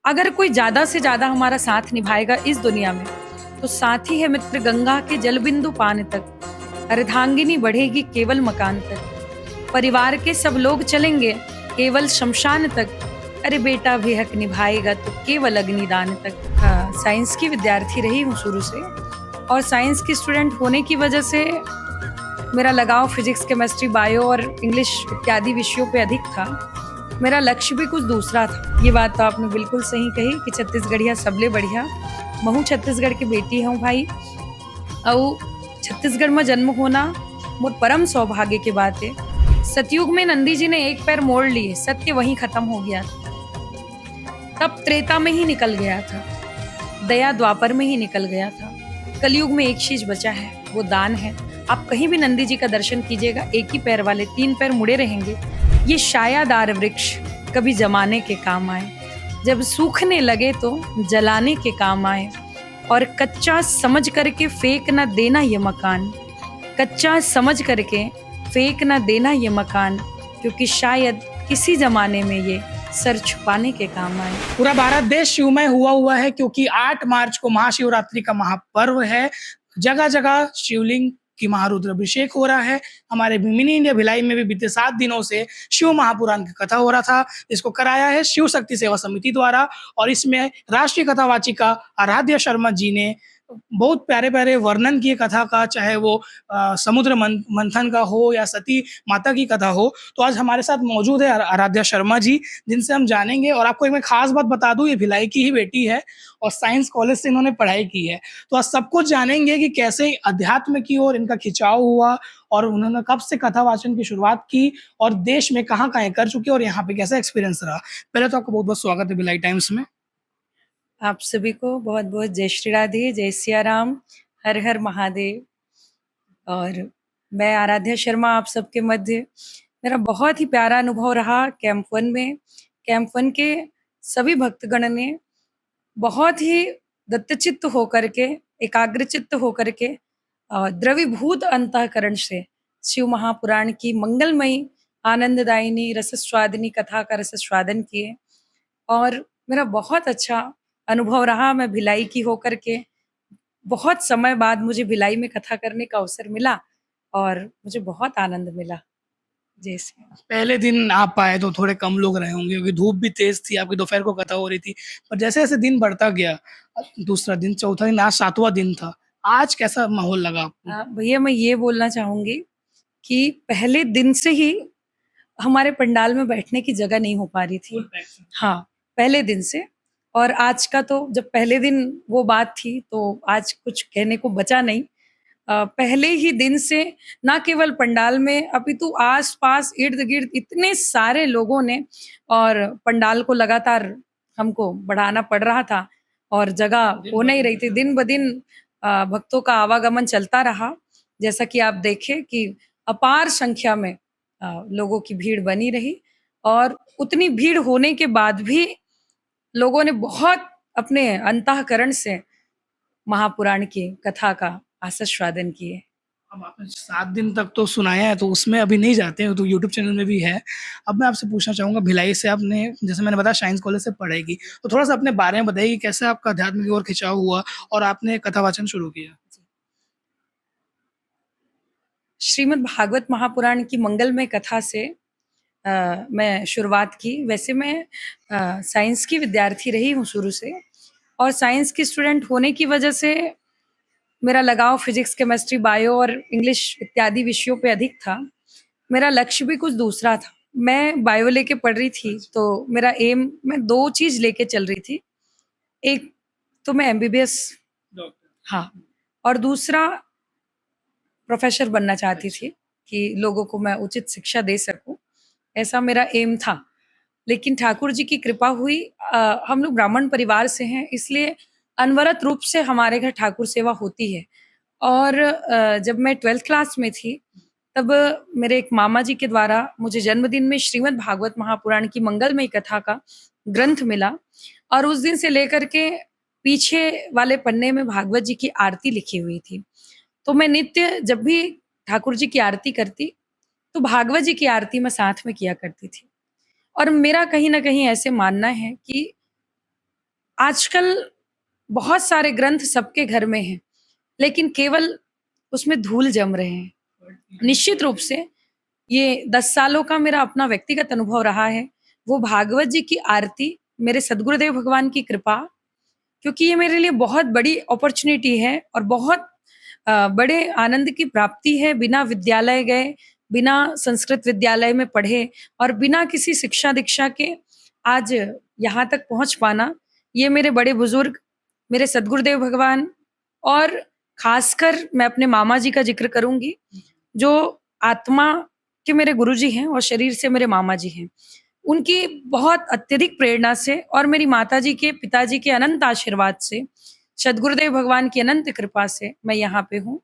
अगर कोई ज़्यादा से ज़्यादा हमारा साथ निभाएगा इस दुनिया में, तो साथी है मित्र गंगा के जल बिंदु पान तक। अर्धांगिनी बढ़ेगी केवल मकान तक। परिवार के सब लोग चलेंगे केवल शमशान तक। अरे बेटा भी हक निभाएगा तो केवल अग्निदान तक। साइंस की विद्यार्थी रही हूँ शुरू से, और साइंस की स्टूडेंट होने की वजह से मेरा लगाव फिजिक्स, केमिस्ट्री, बायो और इंग्लिश इत्यादि विषयों पे अधिक था। मेरा लक्ष्य भी कुछ दूसरा था। ये बात तो आपने बिल्कुल सही कही कि छत्तीसगढ़िया सबले बढ़िया। महू छत्तीसगढ़ की बेटी हूँ भाई, और छत्तीसगढ़ में जन्म होना मोर परम सौभाग्य की बात है। सतयुग में नंदी जी ने एक पैर मोड़ लिए, सत्य वहीं खत्म हो गया था। तब त्रेता में ही निकल गया था, दया द्वापर में ही निकल गया था। कलयुग में एक चीज बचा है, वो दान है। आप कहीं भी नंदी जी का दर्शन कीजिएगा, एक ही पैर वाले, 3 पैर मुड़े रहेंगे। ये शायादार वृक्ष कभी जमाने के काम आए, जब सूखने लगे तो जलाने के काम आए। और कच्चा समझ करके फेंक न देना ये मकान, कच्चा समझ करके फेंक न देना ये मकान, क्योंकि शायद किसी जमाने में ये सर छुपाने के काम आए। पूरा भारत देश शिवमय हुआ है क्योंकि 8 मार्च को महाशिवरात्रि का महापर्व है। जगह जगह शिवलिंग की महारुद्राभिषेक हो रहा है। हमारे मिनी इंडिया भिलाई में भी बीते 7 दिनों से शिव महापुराण की कथा हो रहा था। इसको कराया है शिव शक्ति सेवा समिति द्वारा, और इसमें राष्ट्रीय कथावाचिका आराध्या शर्मा जी ने बहुत प्यारे प्यारे वर्णन किए कथा का, चाहे वो समुद्र मंथन का हो या सती माता की कथा हो। तो आज हमारे साथ मौजूद है आराध्या शर्मा जी, जिनसे हम जानेंगे। और आपको एक मैं खास बात बता दूं, ये भिलाई की ही बेटी है और साइंस कॉलेज से इन्होंने पढ़ाई की है। तो आज सब कुछ जानेंगे कि कैसे अध्यात्म की ओर इनका खिंचाव हुआ, और उन्होंने कब से कथा वाचन की शुरुआत की, और देश में कहाँ कहाँ कर चुके और यहाँ पे कैसा एक्सपीरियंस रहा। पहले तो आपको बहुत बहुत स्वागत है भिलाई टाइम्स में। आप सभी को बहुत बहुत जय श्री राधे, जय सिया राम, हर हर महादेव। और मैं आराध्या शर्मा आप सबके मध्य। मेरा बहुत ही प्यारा अनुभव रहा कैंप 1 में। कैंप 1 के सभी भक्तगण ने बहुत ही दत्तचित्त होकर के, एकाग्रचित्त होकर के, द्रवीभूत अंतःकरण से शिव महापुराण की मंगलमयी आनंददायिनी रसस्वादिनी कथा का रसस्वादन किए। और मेरा बहुत अच्छा अनुभव रहा। मैं भिलाई की होकर के बहुत समय बाद मुझे भिलाई में कथा करने का अवसर मिला, और मुझे बहुत आनंद मिला। जैसे पहले दिन आप आए तो थोड़े कम लोग रहे होंगे क्योंकि धूप भी तेज थी, आपकी दोपहर को कथा हो रही थी। पर जैसे जैसे दिन बढ़ता गया, दूसरा दिन, चौथा दिन, आज 7वां दिन था, आज कैसा माहौल लगा आपको? भैया मैं ये बोलना चाहूंगी कि पहले दिन से ही हमारे पंडाल में बैठने की जगह नहीं हो पा रही थी। हाँ, पहले दिन से। और आज का तो, जब पहले दिन वो बात थी तो आज कुछ कहने को बचा नहीं। पहले ही दिन से ना केवल पंडाल में, अपितु आस पास इर्द गिर्द इतने सारे लोगों ने, और पंडाल को लगातार हमको बढ़ाना पड़ रहा था, और जगह हो नहीं रही थी। दिन ब दिन भक्तों का आवागमन चलता रहा। जैसा कि आप देखें कि अपार संख्या में लोगों की भीड़ बनी रही, और उतनी भीड़ होने के बाद भी लोगों ने बहुत अपने अंतःकरण से महापुराण की कथा का आस्वादन किए। अब आपने 7 दिन तक तो सुनाया है, तो उसमें अभी नहीं जाते हैं, तो यूट्यूब चैनल में भी है। अब मैं आपसे पूछना चाहूँगा, भिलाई से आपने, जैसे मैंने बताया, साइंस कॉलेज से पढ़ाई की, तो थोड़ा-सा अपने बारे में बताइए कि कैसे आपका अध्यात्म की ओर खिंचाव हुआ और आपने कथा वाचन शुरू किया? श्रीमद् भागवत महापुराण की मंगलमय कथा से मैं शुरुआत की। वैसे मैं साइंस की विद्यार्थी रही हूँ शुरू से, और साइंस की स्टूडेंट होने की वजह से मेरा लगाव फिजिक्स, केमिस्ट्री, बायो और इंग्लिश इत्यादि विषयों पे अधिक था। मेरा लक्ष्य भी कुछ दूसरा था। मैं बायो लेके पढ़ रही थी, तो मेरा एम, मैं 2 चीज लेके चल रही थी। एक तो मैं एमबीबीएस, हाँ, और दूसरा प्रोफेसर बनना चाहती थी कि लोगों को मैं उचित शिक्षा दे सकूं, ऐसा मेरा एम था। लेकिन ठाकुर जी की कृपा हुई। हम लोग ब्राह्मण परिवार से हैं, इसलिए अनवरत रूप से हमारे घर ठाकुर सेवा होती है। और जब मैं 12th क्लास में थी, तब मेरे एक मामा जी के द्वारा मुझे जन्मदिन में श्रीमद् भागवत महापुराण की मंगलमय कथा का ग्रंथ मिला, और उस दिन से लेकर के पीछे वाले पन्ने में भागवत जी की आरती लिखी हुई थी। तो मैं नित्य जब भी ठाकुर जी की आरती करती, तो भागवत जी की आरती मैं साथ में किया करती थी। और मेरा कहीं ना कहीं ऐसे मानना है कि आजकल बहुत सारे ग्रंथ सबके घर में हैं, लेकिन केवल उसमें धूल जम रहे हैं। निश्चित रूप से ये 10 सालों का मेरा अपना व्यक्तिगत अनुभव रहा है। वो भागवत जी की आरती, मेरे सद्गुरुदेव भगवान की कृपा, क्योंकि ये मेरे लिए बहुत बड़ी अपॉर्च्युनिटी है और बहुत बड़े आनंद की प्राप्ति है। बिना विद्यालय गए, बिना संस्कृत विद्यालय में पढ़े और बिना किसी शिक्षा दीक्षा के आज यहाँ तक पहुँच पाना, ये मेरे बड़े बुजुर्ग, मेरे सद्गुरुदेव भगवान और खासकर मैं अपने मामा जी का जिक्र करूँगी, जो आत्मा के मेरे गुरुजी हैं और शरीर से मेरे मामा जी हैं। उनकी बहुत अत्यधिक प्रेरणा से और मेरी माताजी के पिताजी के अनंत आशीर्वाद से, सद्गुरुदेव भगवान की अनंत कृपा से मैं यहाँ पे हूँ।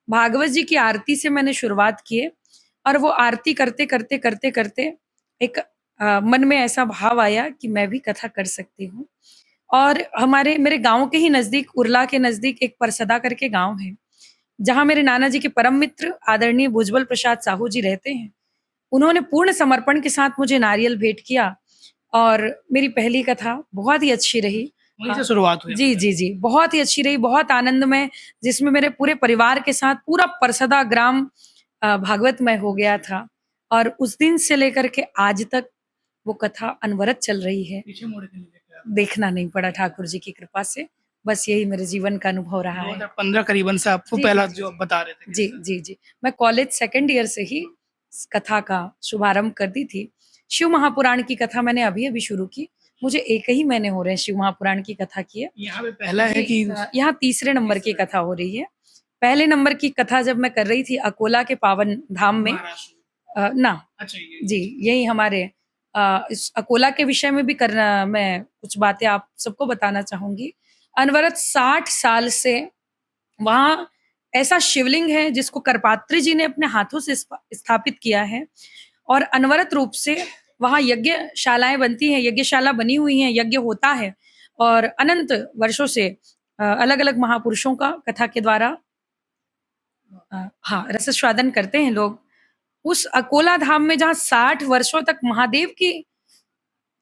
भागवत जी की आरती से मैंने शुरुआत की है और वो आरती करते एक मन में ऐसा भाव आया कि मैं भी कथा कर सकती हूँ। और हमारे मेरे गाँव के ही नज़दीक, उरला के नज़दीक एक परसदा करके गाँव है, जहाँ मेरे नाना जी के परम मित्र आदरणीय भुजबल प्रसाद साहू जी रहते हैं। उन्होंने पूर्ण समर्पण के साथ मुझे नारियल भेंट किया और मेरी पहली कथा बहुत ही अच्छी रही। वहीं से शुरुआत हुई। जी, बहुत ही अच्छी रही, बहुत आनंदमय, जिसमें मेरे पूरे परिवार के साथ पूरा परसदा ग्राम भागवतमय हो गया था और उस दिन से लेकर के आज तक वो कथा अनवरत चल रही है। पीछे मुड़ के नहीं देखा। देखना नहीं पड़ा ठाकुर जी की कृपा से। बस यही मेरे जीवन का अनुभव रहा है। 2015 करीबन से आपको जी, पहला जी, जो आप बता रहे थे। जी। मैं कॉलेज सेकंड ईयर से ही इस कथा का शुभारंभ कर दी थी। शिव महापुराण की कथा मैंने अभी-अभी शुरू की। मुझे 1 ही महीने हो रहे हैं शिव महापुराण की कथा किए। यहाँ पे पहला है कि यहाँ तीसरे नंबर की कथा हो रही है। पहले नंबर की कथा जब मैं कर रही थी अकोला के पावन धाम में, अच्छा जी, यही हमारे इस अकोला के विषय में भी करना, मैं कुछ बातें आप सबको बताना चाहूँगी। अनवरत 60 साल से वहाँ ऐसा शिवलिंग है जिसको करपात्री जी ने अपने हाथों से स्थापित किया है और अनवरत रूप से वहाँ यज्ञशालाएं बनती हैं, यज्ञशाला बनी हुई हैं, यज्ञ होता है और अनंत वर्षों से अलग-अलग महापुरुषों का कथा के द्वारा रसस्वादन करते हैं लोग। उस अकोला धाम में जहाँ 60 वर्षों तक महादेव की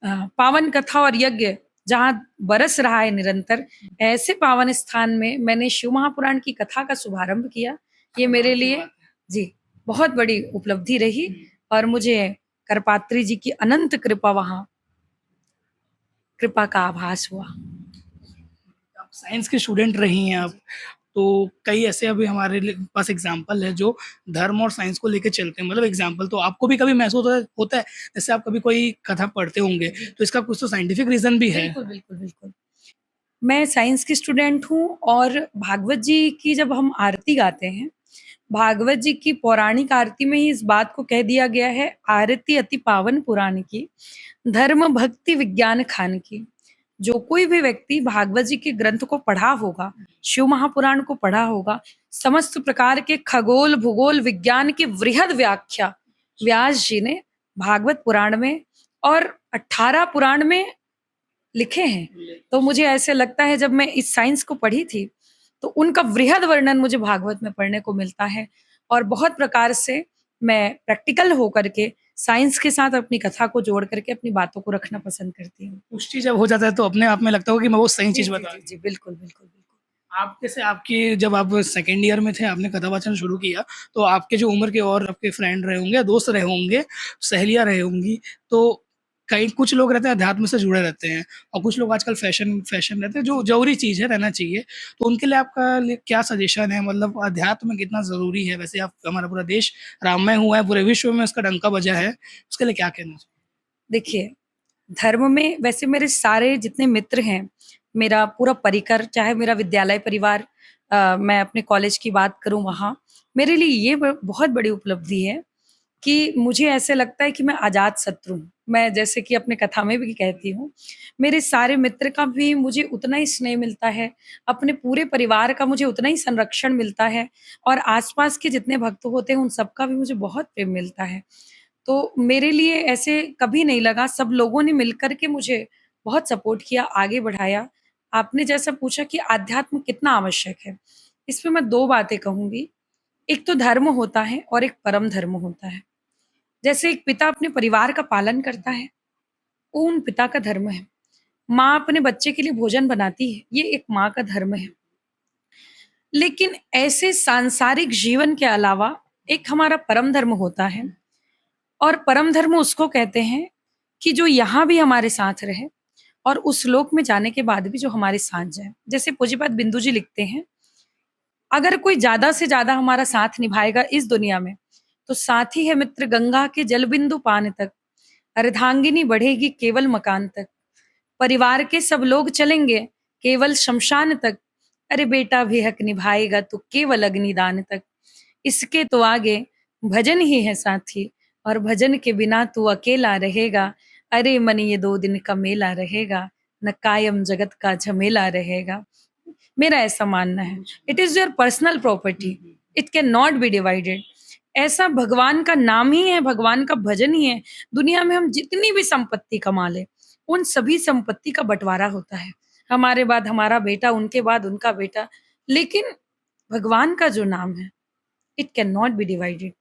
पावन कथा और यज्ञ जहाँ बरस रहा है निरंतर, ऐसे पावन स्थान में मैंने शिव महापुराण की कथा का शुभारंभ किया। ये मेरे लिए जी बहुत बड़ी उपलब्धि रही और मुझे करपात्री जी की अनंत कृपा, वहाँ कृपा का आभास हुआ। आप साइंस की स्टूडेंट रही हैं आप, तो कई ऐसे अभी हमारे पास एग्जाम्पल है जो धर्म और साइंस को लेके चलते हैं। मतलब एग्जाम्पल तो आपको भी कभी महसूस होता है जैसे आप कभी कोई कथा पढ़ते होंगे तो इसका कुछ तो साइंटिफिक रीजन भी है। बिल्कुल। मैं साइंस की स्टूडेंट हूँ और भागवत जी की जब हम आरती गाते हैं, भागवत जी की पौराणिक आरती में ही इस बात को कह दिया गया है, आरती अति पावन पुराण की, धर्म भक्ति विज्ञान खान की। जो कोई भी व्यक्ति भागवत जी के ग्रंथ को पढ़ा होगा, शिव महापुराण को पढ़ा होगा, समस्त प्रकार के खगोल भूगोल विज्ञान की वृहद व्याख्या व्यास जी ने भागवत पुराण में और 18 पुराण में लिखे हैं। तो मुझे ऐसे लगता है जब मैं इस साइंस को पढ़ी थी तो उनका वृहद वर्णन मुझे भागवत में पढ़ने को मिलता है और बहुत प्रकार से मैं प्रैक्टिकल होकर के साइंस के साथ अपनी कथा को जोड़ करके अपनी बातों को रखना पसंद करती हूँ। पुष्टि जब हो जाता है तो अपने आप में लगता हो कि मैं वो सही चीज बता। जी, बिल्कुल। आप जैसे आपकी जब आप सेकेंड ईयर में थे, आपने कथा वाचन शुरू किया, तो आपके जो उम्र के और आपके फ्रेंड रहे होंगे, दोस्त रहे होंगे, सहेलियाँ रहे होंगी, तो कई कुछ लोग रहते हैं अध्यात्म से जुड़े रहते हैं और कुछ लोग आजकल फैशन रहते हैं, जो ज़रूरी चीज़ है, रहना चाहिए। तो उनके लिए आपका लिए क्या सजेशन है? मतलब अध्यात्म कितना ज़रूरी है? वैसे आप हमारा पूरा देश राममय हुआ है, पूरे विश्व में उसका डंका बजा है, उसके लिए क्या कहना चाहिए? देखिए, धर्म में वैसे मेरे सारे जितने मित्र हैं, मेरा पूरा परिकर, चाहे मेरा विद्यालय परिवार, मैं अपने कॉलेज की बात करूँ वहाँ, मेरे लिए ये बहुत बड़ी उपलब्धि है कि मुझे ऐसे लगता है कि मैं अजात शत्रु हूँ। मैं जैसे कि अपने कथा में भी कहती हूँ, मेरे सारे मित्र का भी मुझे उतना ही स्नेह मिलता है, अपने पूरे परिवार का मुझे उतना ही संरक्षण मिलता है और आस-पास के जितने भक्त होते हैं, उन सबका भी मुझे बहुत प्रेम मिलता है। तो मेरे लिए ऐसे कभी नहीं लगा, सब लोगों ने मिलकर के मुझे बहुत सपोर्ट किया, आगे बढ़ाया। आपने जैसा पूछा कि आध्यात्म कितना आवश्यक है, इसमें मैं 2 बातें कहूँगी। एक तो धर्म होता है और एक परम धर्म होता है। जैसे एक पिता अपने परिवार का पालन करता है, वो उन पिता का धर्म है। माँ अपने बच्चे के लिए भोजन बनाती है, ये एक माँ का धर्म है। लेकिन ऐसे सांसारिक जीवन के अलावा एक हमारा परम धर्म होता है, और परम धर्म उसको कहते हैं कि जो यहाँ भी हमारे साथ रहे और उस लोक में जाने के बाद भी जो हमारे साथ जाए। जैसे पूज्यपाद बिंदु जी लिखते हैं, अगर कोई ज्यादा से ज्यादा हमारा साथ निभाएगा इस दुनिया में, तो साथी है मित्र गंगा के जल बिंदु पान तक, अर्धांगिनी बढ़ेगी केवल मकान तक, परिवार के सब लोग चलेंगे केवल शमशान तक, अरे बेटा भी हक निभाएगा तो केवल अग्निदान तक, इसके तो आगे भजन ही है साथी, और भजन के बिना तू अकेला रहेगा, अरे मन ये 2 दिन का मेला रहेगा, न कायम जगत का झमेला रहेगा। मेरा ऐसा मानना है, it is your personal property, it can not be divided. ऐसा भगवान का नाम ही है, भगवान का भजन ही है। दुनिया में हम जितनी भी संपत्ति कमा ले, उन सभी संपत्ति का बंटवारा होता है, हमारे बाद हमारा बेटा, उनके बाद उनका बेटा, लेकिन भगवान का जो नाम है it can not be divided.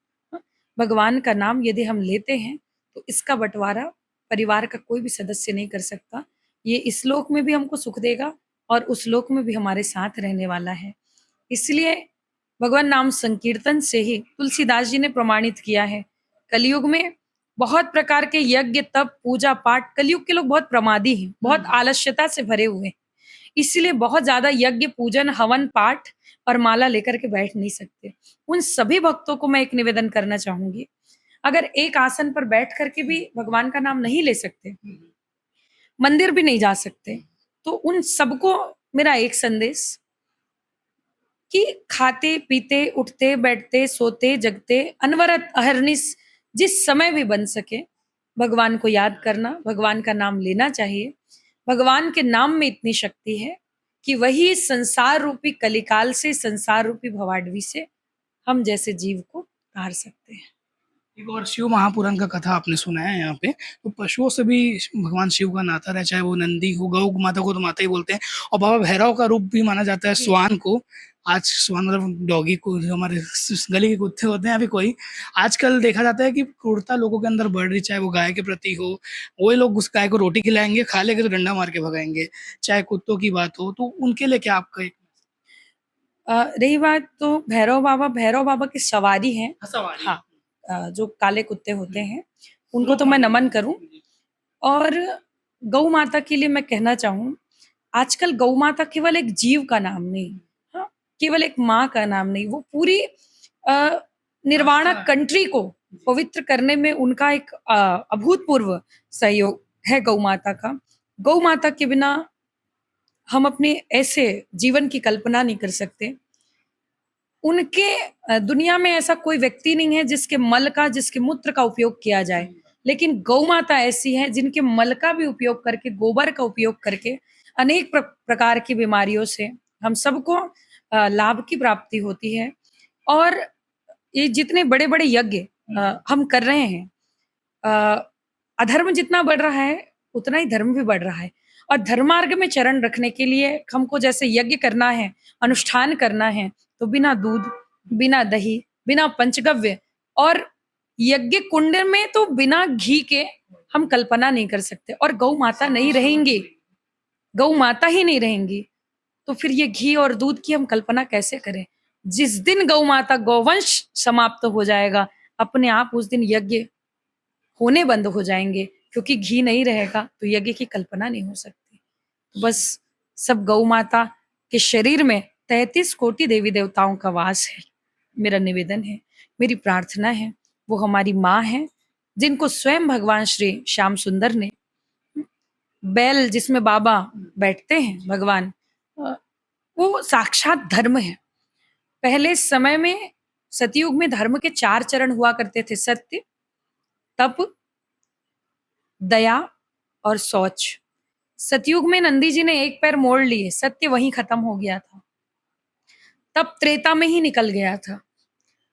भगवान का नाम यदि हम लेते हैं तो इसका बंटवारा परिवार का कोई भी सदस्य नहीं कर सकता। ये इस लोक में भी हमको सुख देगा और उस लोक में भी हमारे साथ रहने वाला है। इसलिए भगवान नाम संकीर्तन से ही तुलसीदास जी ने प्रमाणित किया है। कलयुग में बहुत प्रकार के यज्ञ, तप, पूजा पाठ, कलयुग के लोग बहुत प्रमादी हैं, बहुत आलस्यता से भरे हुए हैं, इसलिए बहुत ज्यादा यज्ञ, पूजन, हवन, पाठ और माला लेकर के बैठ नहीं सकते। उन सभी भक्तों को मैं एक निवेदन करना चाहूंगी, अगर एक आसन पर बैठ करके भी भगवान का नाम नहीं ले सकते, मंदिर भी नहीं जा सकते, तो उन सबको मेरा एक संदेश कि खाते पीते, उठते बैठते, सोते जगते, अनवरत अहरनिश जिस समय भी बन सके भगवान को याद करना, भगवान का नाम लेना चाहिए। भगवान के नाम में इतनी शक्ति है कि वही संसार रूपी कलिकाल से, संसार रूपी भवाडवी से हम जैसे जीव को तार सकते हैं। एक और शिव महापुराण का कथा आपने सुना है यहाँ पे, तो पशुओं से भी भगवान शिव का नाता रहा, चाहे वो नंदी हो, गौ माता को तो माता ही बोलते हैं, और बाबा भैरव का रूप भी माना जाता है स्वान को। आज स्वान मतलब डॉगी को, जो हमारे गली के कुत्ते होते हैं, अभी कोई आजकल देखा जाता है कि क्रूरता लोगों के अंदर बढ़ रही, चाहे वो गाय के प्रति हो, वही लोग उस गाय को रोटी खिलाएंगे, खा लेंगे तो डंडा मार के भगाएंगे, चाहे कुत्तों की बात हो, तो उनके लिए क्या आपका एक रही बात तो भैरव बाबा की सवारी है। सवाल? हाँ, जो काले कुत्ते होते हैं उनको तो मैं नमन करूं। और गौ माता के लिए मैं कहना चाहूं, आजकल गौ माता केवल एक जीव का नाम नहीं, हाँ, केवल एक माँ का नाम नहीं, वो पूरी निर्वाणा कंट्री को पवित्र करने में उनका एक अभूतपूर्व सहयोग है गौ माता का। गौ माता के बिना हम अपने ऐसे जीवन की कल्पना नहीं कर सकते। उनके दुनिया में ऐसा कोई व्यक्ति नहीं है जिसके मल का, जिसके मूत्र का उपयोग किया जाए, लेकिन गौ माता ऐसी है जिनके मल का भी उपयोग करके, गोबर का उपयोग करके अनेक प्रकार की बीमारियों से हम सबको लाभ की प्राप्ति होती है। और ये जितने बड़े बड़े यज्ञ हम कर रहे हैं, अधर्म जितना बढ़ रहा है उतना ही धर्म भी बढ़ रहा है, और धर्मार्ग में चरण रखने के लिए हमको जैसे यज्ञ करना है, अनुष्ठान करना है, तो बिना दूध, बिना दही, बिना पंचगव्य, और यज्ञ कुंड में तो बिना घी के हम कल्पना नहीं कर सकते। और गौ माता नहीं रहेंगी, गौ माता ही नहीं रहेंगी, तो फिर ये घी और दूध की हम कल्पना कैसे करें। जिस दिन गौ माता, गौवंश समाप्त हो जाएगा, अपने आप उस दिन यज्ञ होने बंद हो जाएंगे, क्योंकि घी नहीं रहेगा तो यज्ञ की कल्पना नहीं हो सकती। तो बस सब गौ माता के शरीर में 33 कोटि देवी देवताओं का वास है। मेरा निवेदन है, मेरी प्रार्थना है, वो हमारी माँ है, जिनको स्वयं भगवान श्री श्याम सुंदर ने बैल जिसमें बाबा बैठते हैं भगवान, वो साक्षात धर्म है। पहले समय में सतयुग में धर्म के 4 चरण हुआ करते थे, सत्य, तप, दया और शौच। सतयुग में नंदी जी ने एक पैर मोड़ लिए, सत्य वहीं खत्म हो गया था, तप त्रेता में ही निकल गया था,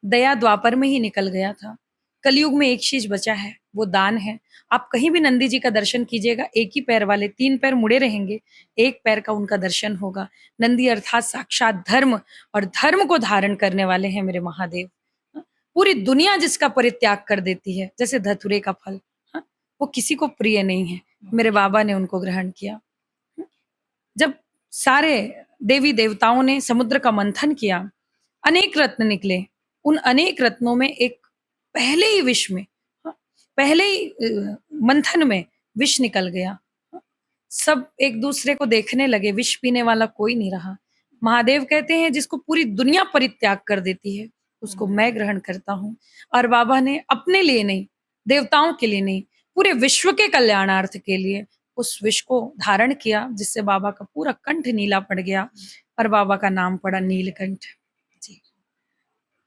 दया द्वापर में ही निकल गया था। कलयुग में एक चीज बचा है, वो दान है। आप कहीं भी नंदी जी का दर्शन कीजिएगा, एक ही पैर वाले, 3 पैर मुड़े रहेंगे, एक पैर का उनका दर्शन होगा। नंदी अर्थात साक्षात धर्म, और धर्म को धारण करने वाले हैं मेरे महादेव। पूरी दुनिया जिसका परित्याग कर देती है, जैसे धतूरे का फल, वो किसी को प्रिय नहीं है, मेरे बाबा ने उनको ग्रहण किया। सारे देवी देवताओं ने समुद्र का मंथन किया, अनेक रत्न निकले। उन अनेक रत्नों में एक पहले ही विष में, पहले ही मंथन में विष निकल गया। सब एक दूसरे को देखने लगे, विष पीने वाला कोई नहीं रहा। महादेव कहते हैं जिसको पूरी दुनिया परित्याग कर देती है उसको मैं ग्रहण करता हूँ। और बाबा ने अपने लिए नहीं, देवताओं के लिए नहीं, पूरे विश्व के कल्याणार्थ के लिए उस विष को धारण किया, जिससे बाबा का पूरा कंठ नीला पड़ गया और बाबा का नाम पड़ा नीलकंठ। जी।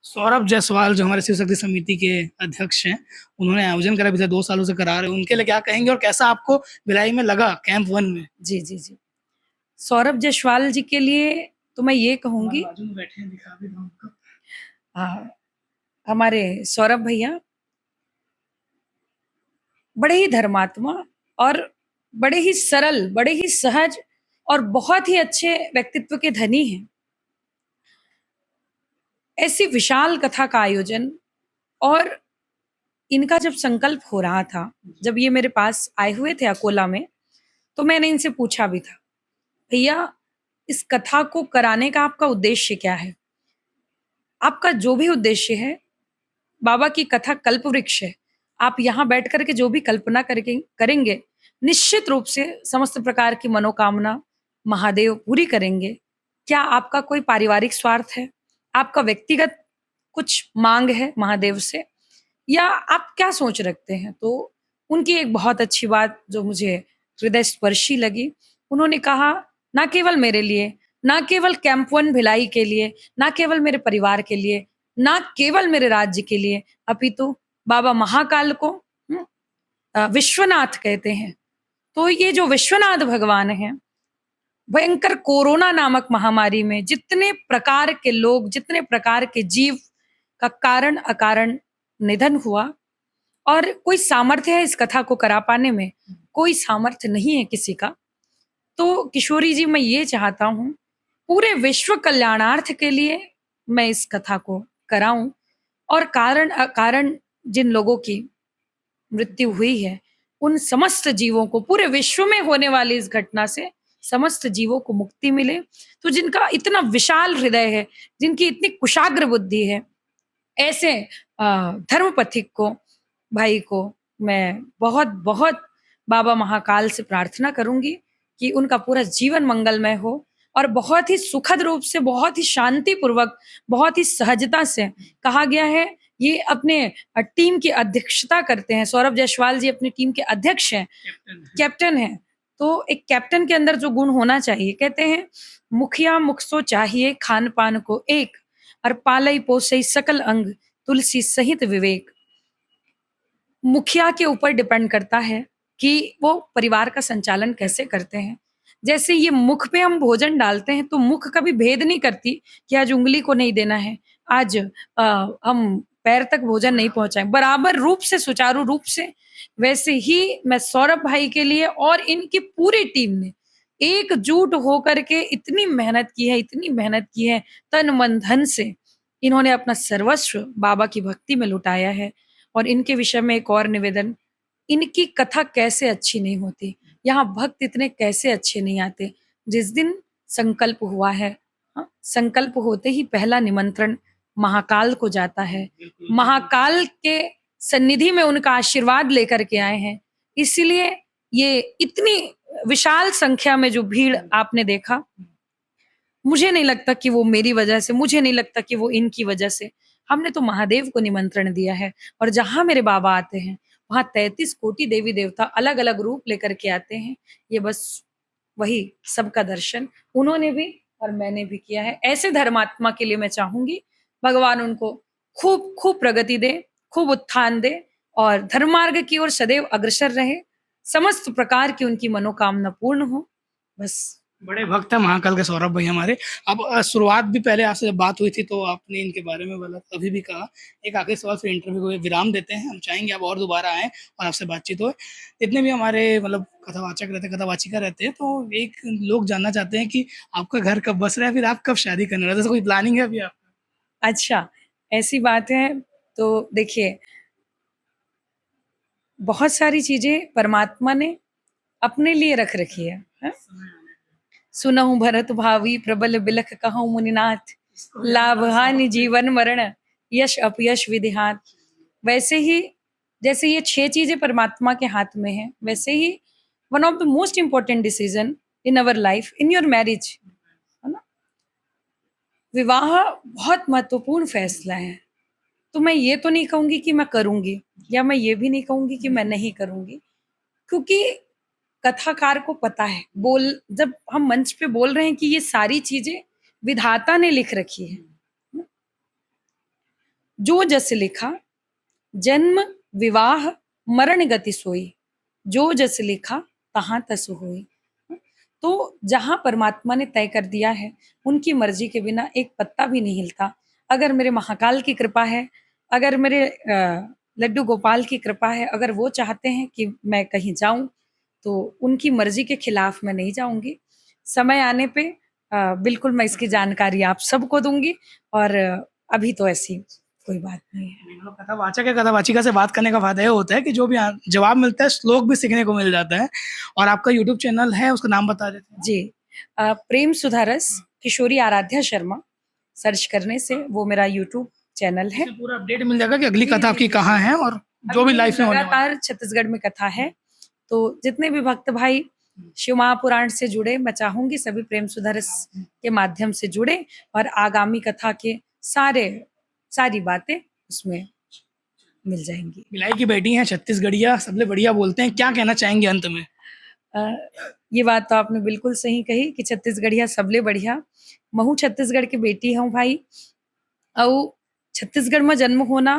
सौरभ जायसवाल जो हमारे शिव शक्ति समिति के अध्यक्ष हैं, उन्होंने आयोजन करा, पिछले 2 सालों से करा रहे हैं, उनके लिए क्या कहेंगे और कैसा आपको भिलाई में लगा कैंप 1 में? जी जी जी, सौरभ जायसवाल जी के लिए तो मैं ये कहूंगी, बाजू में बैठे हैं, दिखा भी दो हमको। हमारे सौरभ भैया बड़े ही धर्मात्मा और बड़े ही सरल, बड़े ही सहज और बहुत ही अच्छे व्यक्तित्व के धनी हैं। ऐसी विशाल कथा का आयोजन, और इनका जब संकल्प हो रहा था, जब ये मेरे पास आए हुए थे अकोला में, तो मैंने इनसे पूछा भी था, भैया इस कथा को कराने का आपका उद्देश्य क्या है? आपका जो भी उद्देश्य है, बाबा की कथा कल्प वृक्ष है, आप यहाँ बैठ करके जो भी कल्पना करके करेंगे, निश्चित रूप से समस्त प्रकार की मनोकामना महादेव पूरी करेंगे। क्या आपका कोई पारिवारिक स्वार्थ है, आपका व्यक्तिगत कुछ मांग है महादेव से, या आप क्या सोच रखते हैं? तो उनकी एक बहुत अच्छी बात जो मुझे हृदय स्पर्शी लगी, उन्होंने कहा ना केवल मेरे लिए, ना केवल कैंप 1 भिलाई के लिए, ना केवल मेरे परिवार के लिए, ना केवल मेरे राज्य के लिए, अपितु बाबा महाकाल को विश्वनाथ कहते हैं। तो ये जो विश्वनाथ भगवान हैं, भयंकर कोरोना नामक महामारी में जितने प्रकार के लोग, जितने प्रकार के जीव का कारण अकारण निधन हुआ, और कोई सामर्थ्य है इस कथा को करा पाने में? कोई सामर्थ्य नहीं है किसी का। तो किशोरी जी, मैं ये चाहता हूँ पूरे विश्व कल्याणार्थ के लिए मैं इस कथा को कराऊं, और कारण अकारण जिन लोगों की मृत्यु हुई है, उन समस्त जीवों को, पूरे विश्व में होने वाली इस घटना से समस्त जीवों को मुक्ति मिले। तो जिनका इतना विशाल हृदय है, जिनकी इतनी कुशाग्र बुद्धि है, ऐसे धर्मपथिक को, भाई को मैं बहुत बहुत बाबा महाकाल से प्रार्थना करूंगी कि उनका पूरा जीवन मंगलमय हो, और बहुत ही सुखद रूप से, बहुत ही शांति पूर्वक, बहुत ही सहजता से। कहा गया है ये अपने टीम की अध्यक्षता करते हैं, सौरभ जायसवाल जी अपनी टीम के अध्यक्ष हैं, कैप्टन हैं। तो एक कैप्टन के अंदर जो गुण होना चाहिए, कहते हैं मुखिया मुख सो चाहिए खान पान को एक, और पालई पोसई सकल अंग तुलसी सहित विवेक। मुखिया के ऊपर डिपेंड करता है कि वो परिवार का संचालन कैसे करते हैं। जैसे ये मुख पे हम भोजन डालते हैं, तो मुख कभी भेद नहीं करती कि आज उंगली को नहीं देना है, आज हम पैर तक भोजन नहीं पहुंचाएं, बराबर रूप से, सुचारू रूप से। वैसे ही मैं सौरभ भाई के लिए और इनकी पूरी टीम ने एकजुट होकर के इतनी मेहनत की है, इतनी मेहनत की है, तन मन धन से इन्होंने अपना सर्वस्व बाबा की भक्ति में लुटाया है। और इनके विषय में एक और निवेदन, इनकी कथा कैसे अच्छी नहीं होती, यहाँ भक्त इतने कैसे अच्छे नहीं आते। जिस दिन संकल्प हुआ है, संकल्प होते ही पहला निमंत्रण महाकाल को जाता है, महाकाल के सन्निधि में उनका आशीर्वाद लेकर के आए हैं। इसीलिए ये इतनी विशाल संख्या में जो भीड़ आपने देखा, मुझे नहीं लगता कि वो मेरी वजह से, मुझे नहीं लगता कि वो इनकी वजह से, हमने तो महादेव को निमंत्रण दिया है। और जहां मेरे बाबा आते हैं, वहां 33 कोटि देवी देवता अलग अलग रूप लेकर के आते हैं। ये बस वही सबका दर्शन उन्होंने भी और मैंने भी किया है। ऐसे धर्मात्मा के लिए मैं चाहूंगी भगवान उनको खूब खूब प्रगति दे, खूब उत्थान दे, और धर्मार्ग की ओर सदैव अग्रसर रहे, समस्त प्रकार की उनकी मनोकामना पूर्ण हो। बस। बड़े भक्त हैं महाकाल के सौरभ भाई हमारे। अब शुरुआत भी पहले आपसे जब बात हुई थी तो आपने इनके बारे में बोला, अभी भी कहा। एक आखिरी सवाल फिर इंटरव्यू को विराम देते हैं। हम चाहेंगे आप और दोबारा आएँ और आपसे बातचीत हो। जितने भी हमारे मतलब कथावाचक रहते हैं, कथावाचिका रहते हैं, तो एक लोग जानना चाहते हैं कि आपका घर कब बस रहा है, फिर आप कब शादी करने वाले हैं? कोई प्लानिंग है अभी आपका? अच्छा, ऐसी बात है तो देखिए, बहुत सारी चीजें परमात्मा ने अपने लिए रख रखी है? सुनहु भरत भावी प्रबल बिलख कहूँ मुनिनाथ, लाभ हानि जीवन मरण यश अपयश विधिहात। वैसे ही जैसे ये 6 चीजें परमात्मा के हाथ में है, वैसे ही one of the most important decision in our life, in your marriage, है ना, विवाह बहुत महत्वपूर्ण फैसला है। तो मैं ये तो नहीं कहूंगी कि मैं करूंगी, या मैं ये भी नहीं कहूंगी कि मैं नहीं करूंगी, क्योंकि कथाकार को पता है, जब हम मंच पे बोल रहे हैं कि ये सारी चीजें विधाता ने लिख रखी है। जो जस लिखा जन्म विवाह मरण गति सोई, जो जस लिखा तहां तस होई। तो जहां परमात्मा ने तय कर दिया है, उनकी मर्जी के बिना एक पत्ता भी नहीं हिलता। अगर मेरे महाकाल की कृपा है, अगर मेरे लड्डू गोपाल की कृपा है, अगर वो चाहते हैं कि मैं कहीं जाऊं, तो उनकी मर्जी के खिलाफ मैं नहीं जाऊंगी। समय आने पे बिल्कुल मैं इसकी जानकारी आप सबको दूंगी, और अभी तो ऐसी कोई बात नहीं है। कथावाचक या कथावाचिका से बात करने का फायदा ये होता है कि जो भी जवाब मिलता है, श्लोक भी सीखने को मिल जाता है। और आपका यूट्यूब चैनल है, उसका नाम बता देते हैं। जी, प्रेम सुधारस किशोरी आराध्या शर्मा सर्च करने से वो मेरा यूट्यूब चैनल है। पूरा अपडेट मिल जाएगा कि अगली कथा आपकी कहाँ है, और जो भी लाइफ में होने वाला है। लगातार छत्तीसगढ़ में कथा है, तो जितने भी भक्त भाई शिव महापुराण से जुड़े, मैं चाहूंगी सभी प्रेम सुधारस के माध्यम से जुड़े, और आगामी कथा के सारी बातें उसमें मिल जाएंगी। भिलाई की बेटी हैं, छत्तीसगढ़िया सबसे बढ़िया बोलते हैं, क्या कहना चाहेंगे अंत में? ये बात तो आपने बिल्कुल सही कही कि छत्तीसगढ़िया सबले बढ़िया। महू छत्तीसगढ़ की बेटी हूँ भाई, और छत्तीसगढ़ में जन्म होना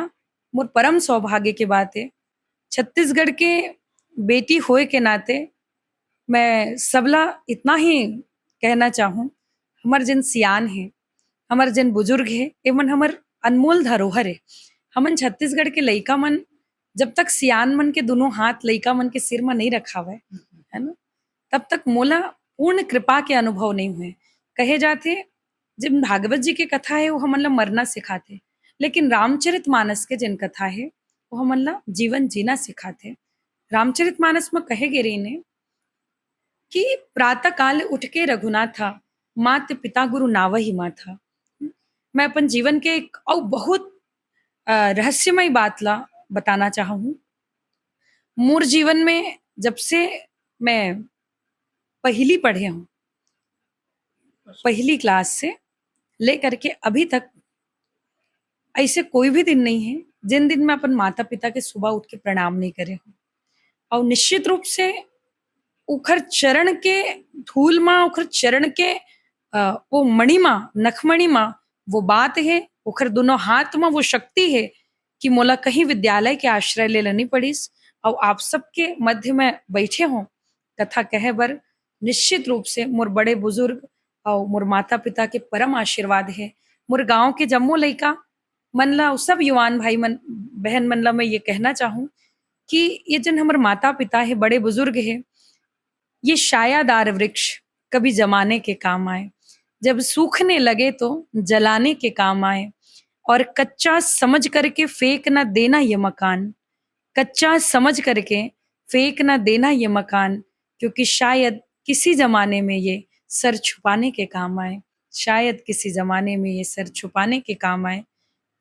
मोर परम सौभाग्य की बात है। छत्तीसगढ़ के बेटी होए के नाते मैं सबला इतना ही कहना चाहूँ, हमार जन सियान है, हमार जन बुजुर्ग है, एमन हमार अनमोल धरोहर है। हमन छत्तीसगढ़ के लइका मन जब तक सियान मन के दोनों हाथ लइका मन के सिर में नहीं रखावे, है ना, तब तक मोला पूर्ण कृपा के अनुभव नहीं हुए। कहे जाते जब भागवत जी की कथा है वो हमन ला मरना सिखाते, लेकिन रामचरितमानस के जिन कथा है वो हमन ला जीवन जीना सिखाते। रामचरितमानस में कहे गे रही ने कि प्रातः काल उठ के रघुनाथा, मात पिता गुरु नावहि माथा। मैं अपन जीवन के एक और बहुत रहस्यमय बात ला बताना चाहूँ। मोर जीवन में जब से मैं पहली पढ़े हूँ, पहली क्लास से लेकर के अभी तक ऐसे कोई भी दिन नहीं है जिन दिन मैं अपन माता पिता के सुबह उठ के प्रणाम नहीं करे हूँ। और निश्चित रूप से उखर चरण के धूल माँ, उखर चरण के वो मणि माँ, नखमणि माँ, वो बात है, उखर दोनों हाथ में वो शक्ति है कि मोला कहीं विद्यालय के आश्रय ले लेनी पड़ीस, और आप सबके मध्य में बैठे हों कथा कहे बर। निश्चित रूप से मोर बड़े बुजुर्ग और मोर माता पिता के परम आशीर्वाद है। मोर गांव के जम्मो लइका मन ला, सब युवान भाई मन बहन मन ला मैं ये कहना चाहूँ कि ये जन हमारे माता पिता है, बड़े बुजुर्ग है, ये शायादार वृक्ष कभी जमाने के काम आए, जब सूखने लगे तो जलाने के काम आए। और कच्चा समझ करके फेंक ना देना ये मकान, कच्चा समझ करके फेंक ना देना ये मकान, क्योंकि शायद किसी जमाने में ये सर छुपाने के काम आए, शायद किसी जमाने में ये सर छुपाने के काम आए।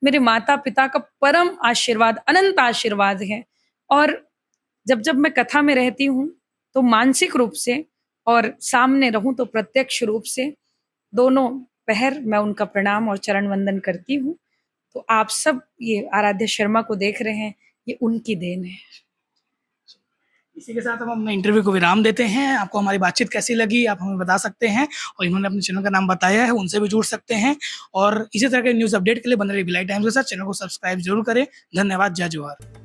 मेरे माता पिता का परम आशीर्वाद, अनंत आशीर्वाद है। और जब जब मैं कथा में रहती हूँ तो मानसिक रूप से, और सामने रहूं तो प्रत्यक्ष रूप से, दोनों पहर मैं उनका प्रणाम और चरण वंदन करती हूँ। तो आप सब ये आराध्या शर्मा को देख रहे हैं, ये उनकी देन है। इसी के साथ हम अपने इंटरव्यू को विराम देते हैं। आपको हमारी बातचीत कैसी लगी आप हमें बता सकते हैं, और इन्होंने अपने चैनल का नाम बताया है, उनसे भी जुड़ सकते हैं। और इसी तरह के न्यूज़ अपडेट के लिए बने रहिए भिलाई टाइम्स के साथ। चैनल को सब्सक्राइब जरूर करें। धन्यवाद। जय जवाहर।